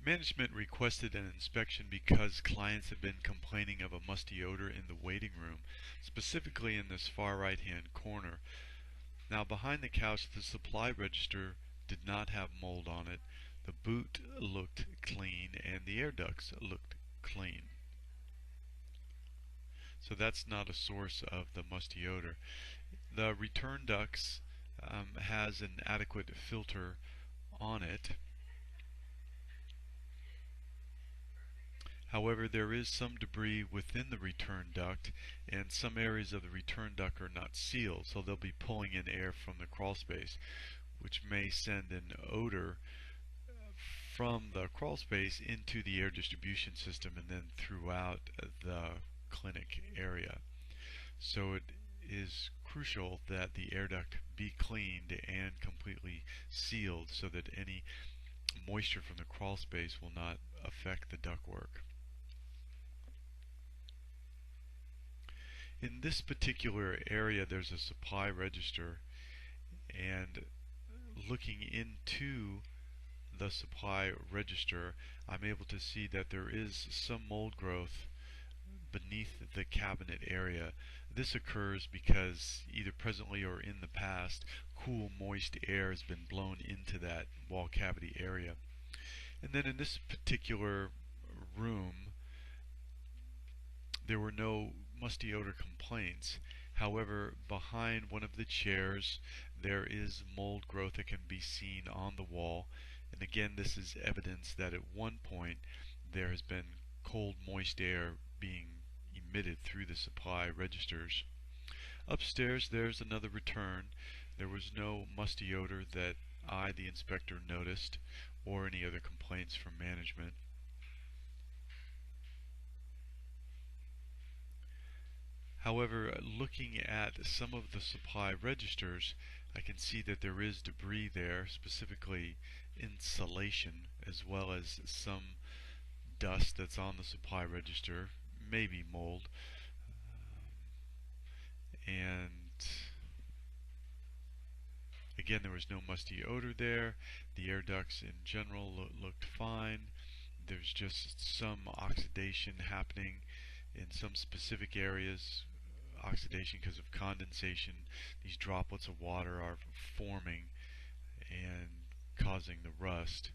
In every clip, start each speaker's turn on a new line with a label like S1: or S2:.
S1: Management requested an inspection because clients have been complaining of a musty odor in the waiting room, specifically in this far right-hand corner. Now, behind the couch, the supply register did not have mold on it. The boot looked clean and the air ducts looked clean. So that's not a source of the musty odor. The return ducts has an adequate filter on it. However, there is some debris within the return duct, and some areas of the return duct are not sealed, so they'll be pulling in air from the crawl space, which may send an odor from the crawl space into the air distribution system and then throughout the clinic area. So it is crucial that the air duct be cleaned and completely sealed so that any moisture from the crawl space will not affect the ductwork. In this particular area, there's a supply register, and looking into the supply register, I'm able to see that there is some mold growth beneath the cabinet area. This occurs because either presently or in the past, cool, moist air has been blown into that wall cavity area. And then in this particular room, there were no musty odor complaints. However, behind one of the chairs there is mold growth that can be seen on the wall, and again this is evidence that at one point there has been cold, moist air being emitted through the supply registers. Upstairs there's another return. There was no musty odor that I, the inspector, noticed, or any other complaints from management. However, looking at some of the supply registers, I can see that there is debris there, specifically insulation, as well as some dust that's on the supply register, maybe mold. And again, there was no musty odor there. The air ducts in general looked fine. There's just some oxidation happening in some specific areas, oxidation because of condensation. These droplets of water are forming and causing the rust.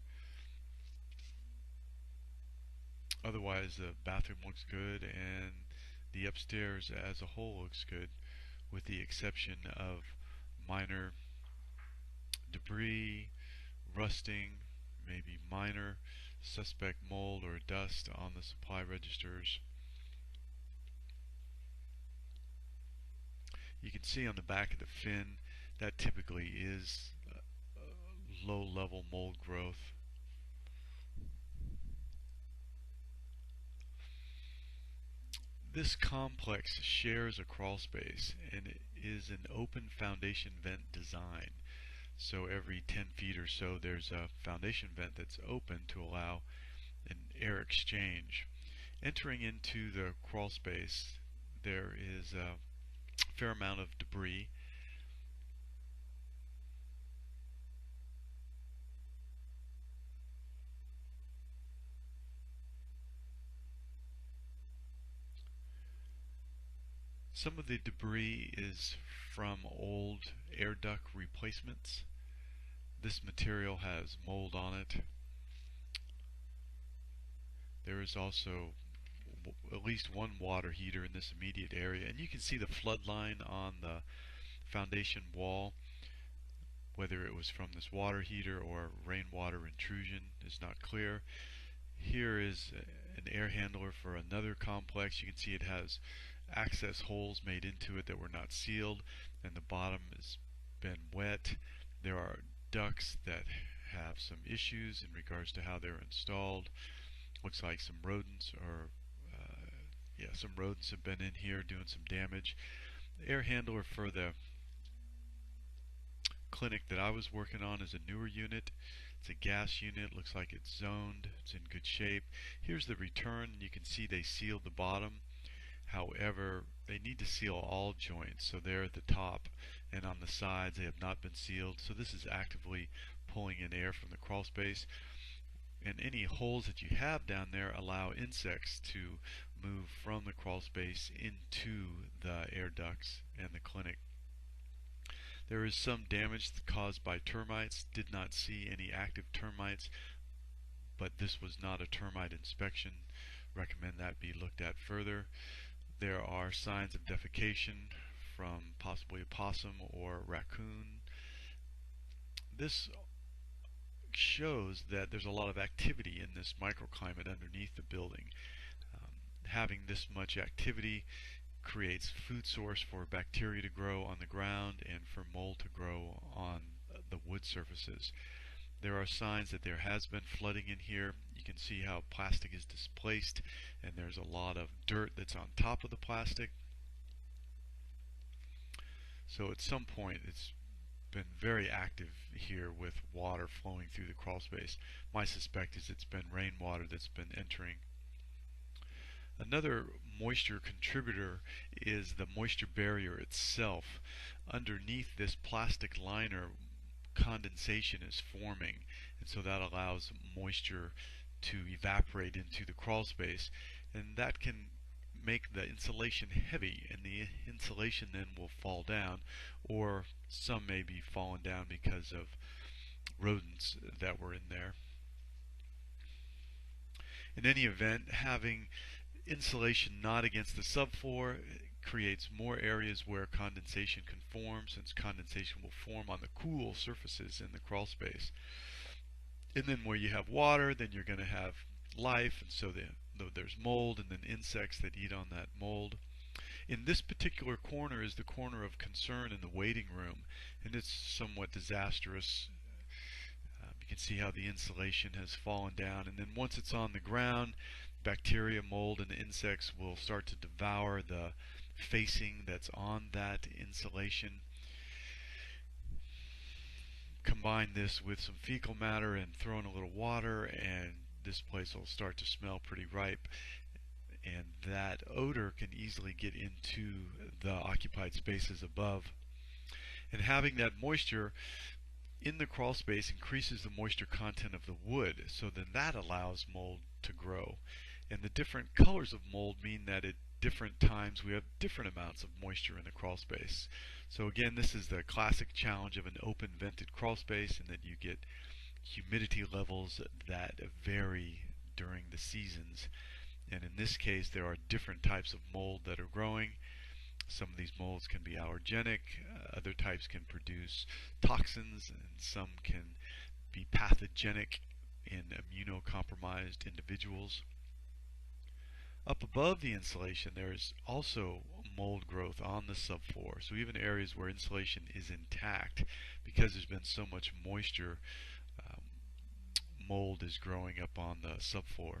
S1: Otherwise, the bathroom looks good and the upstairs as a whole looks good, with the exception of minor debris, rusting, maybe minor suspect mold or dust on the supply registers. You can see on the back of the fin that typically is low-level mold growth. This complex shares a crawl space, and it is an open foundation vent design. So every 10 feet or so there's a foundation vent that's open to allow an air exchange. Entering into the crawl space, there is a fair amount of debris. Some of the debris is from old air duct replacements. This material has mold on it. There is also at least one water heater in this immediate area, and you can see the flood line on the foundation wall. Whether it was from this water heater or rainwater intrusion is not clear. Here is an air handler for another complex. You can see it has access holes made into it that were not sealed, and the bottom has been wet. There are ducts that have some issues in regards to how they're installed. Looks like some rodents some rodents have been in here doing some damage. The air handler for the clinic that I was working on is a newer unit. It's a gas unit. Looks like it's zoned. It's in good shape. Here's the return. You can see they sealed the bottom. However, they need to seal all joints, so they're at the top and on the sides they have not been sealed. So this is actively pulling in air from the crawl space. And any holes that you have down there allow insects to move from the crawl space into the air ducts and the clinic. There is some damage caused by termites. Did not see any active termites, but this was not a termite inspection. Recommend that be looked at further. There are signs of defecation from possibly a possum or a raccoon. This shows that there's a lot of activity in this microclimate underneath the building. Having this much activity creates food source for bacteria to grow on the ground and for mold to grow on the wood surfaces. There are signs that there has been flooding in here. You can see how plastic is displaced, and there's a lot of dirt that's on top of the plastic. So at some point it's been very active here with water flowing through the crawl space. My suspect is it's been rainwater that's been entering. Another moisture contributor is the moisture barrier itself. Underneath this plastic liner, condensation is forming, and so that allows moisture to evaporate into the crawl space, and that can make the insulation heavy, and the insulation then will fall down, or some may be fallen down because of rodents that were in there. In any event, having insulation not against the subfloor creates more areas where condensation can form, since condensation will form on the cool surfaces in the crawl space. And then where you have water, then you're going to have life, and so there's mold and then insects that eat on that mold. In this particular corner is the corner of concern in the waiting room, and it's somewhat disastrous. You can see how the insulation has fallen down, and then once it's on the ground, bacteria, mold, and insects will start to devour the facing that's on that insulation. Combine this with some fecal matter and throw in a little water, and this place will start to smell pretty ripe, and that odor can easily get into the occupied spaces above. And having that moisture in the crawl space increases the moisture content of the wood, so then that allows mold to grow. And the different colors of mold mean that at different times we have different amounts of moisture in the crawl space. So again, this is the classic challenge of an open vented crawl space, in that you get humidity levels that vary during the seasons. And in this case, there are different types of mold that are growing. Some of these molds can be allergenic, other types can produce toxins, and some can be pathogenic in immunocompromised individuals. Up above the insulation, there is also mold growth on the subfloor. So even areas where insulation is intact, because there's been so much moisture, mold is growing up on the subfloor.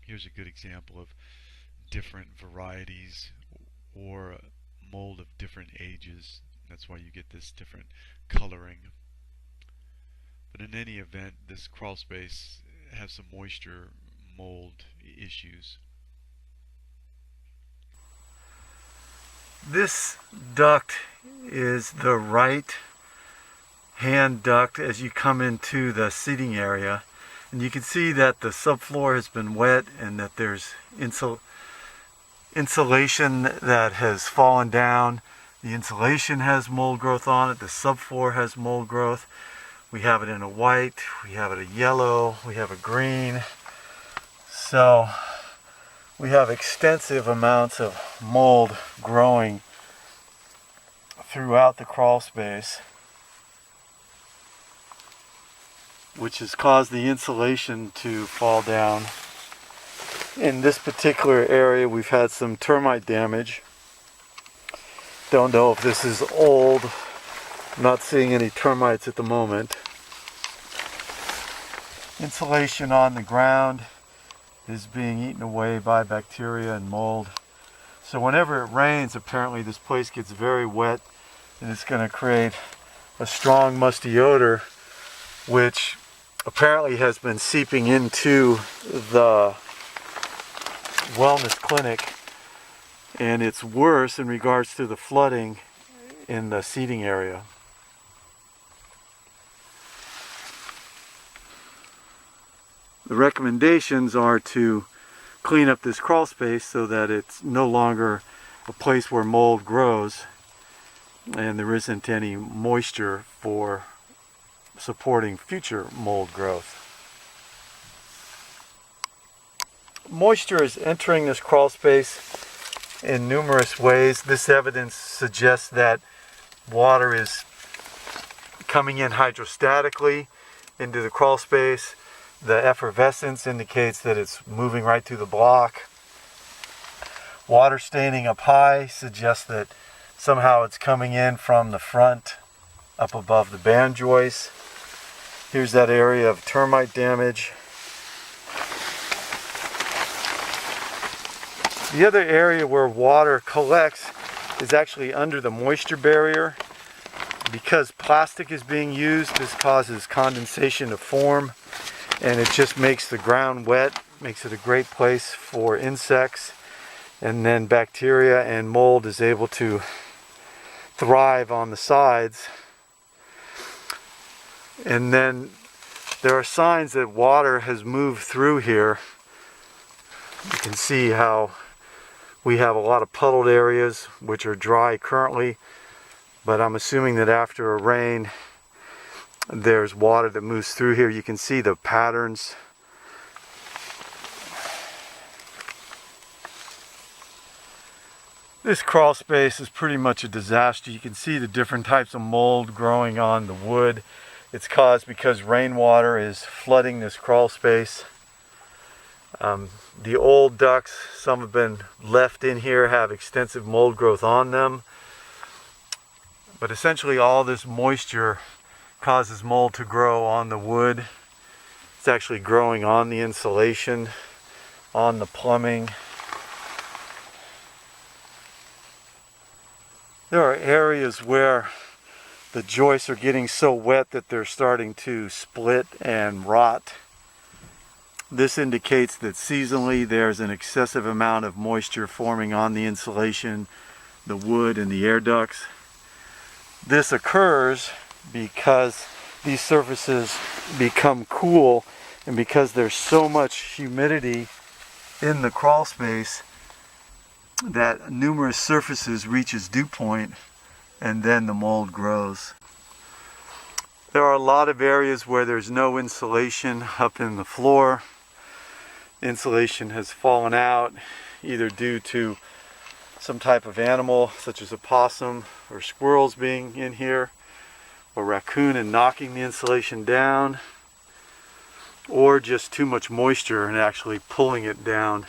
S1: Here's a good example of different varieties or mold of different ages. That's why you get this different coloring. But in any event, this crawl space has some moisture mold issues.
S2: This duct is the right hand duct as you come into the seating area, and you can see that the subfloor has been wet and that there's insulation that has fallen down. The insulation has mold growth on it, the subfloor has mold growth. We have it in a white, we have it a yellow, we have a green. So we have extensive amounts of mold growing throughout the crawl space, which has caused the insulation to fall down. In this particular area, we've had some termite damage. Don't know if this is old. I'm not seeing any termites at the moment. Insulation on the ground is being eaten away by bacteria and mold. So whenever it rains, apparently this place gets very wet, and it's going to create a strong musty odor, which apparently has been seeping into the wellness clinic, and it's worse in regards to the flooding in the seating area. The recommendations are to clean up this crawl space so that it's no longer a place where mold grows and there isn't any moisture for supporting future mold growth. Moisture is entering this crawl space in numerous ways. This evidence suggests that water is coming in hydrostatically into the crawl space. The effervescence indicates that it's moving right through the block. Water staining up high suggests that somehow it's coming in from the front up above the band joist. Here's that area of termite damage. The other area where water collects is actually under the moisture barrier. Because plastic is being used, this causes condensation to form, and it just makes the ground wet, makes it a great place for insects, and then bacteria and mold is able to thrive on the sides. And then there are signs that water has moved through here. You can see how we have a lot of puddled areas which are dry currently, but I'm assuming that after a rain there's water that moves through here. You can see the patterns. This crawl space is pretty much a disaster. You can see the different types of mold growing on the wood. It's caused because rainwater is flooding this crawl space. The old ducts, some have been left in here, have extensive mold growth on them. But essentially all this moisture causes mold to grow on the wood. It's actually growing on the insulation, on the plumbing. There are areas where the joists are getting so wet that they're starting to split and rot. This indicates that seasonally there's an excessive amount of moisture forming on the insulation, the wood, and the air ducts. This occurs because these surfaces become cool, and because there's so much humidity in the crawl space that numerous surfaces reaches dew point, and then the mold grows. There are a lot of areas where there's no insulation up in the floor. Insulation has fallen out either due to some type of animal such as a possum or squirrels being in here, or raccoon and knocking the insulation down, or just too much moisture and actually pulling it down.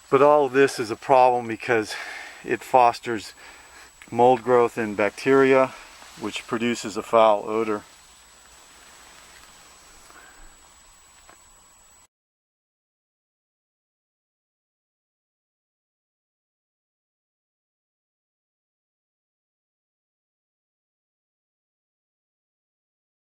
S2: But all of this is a problem because it fosters mold growth in bacteria, which produces a foul odor.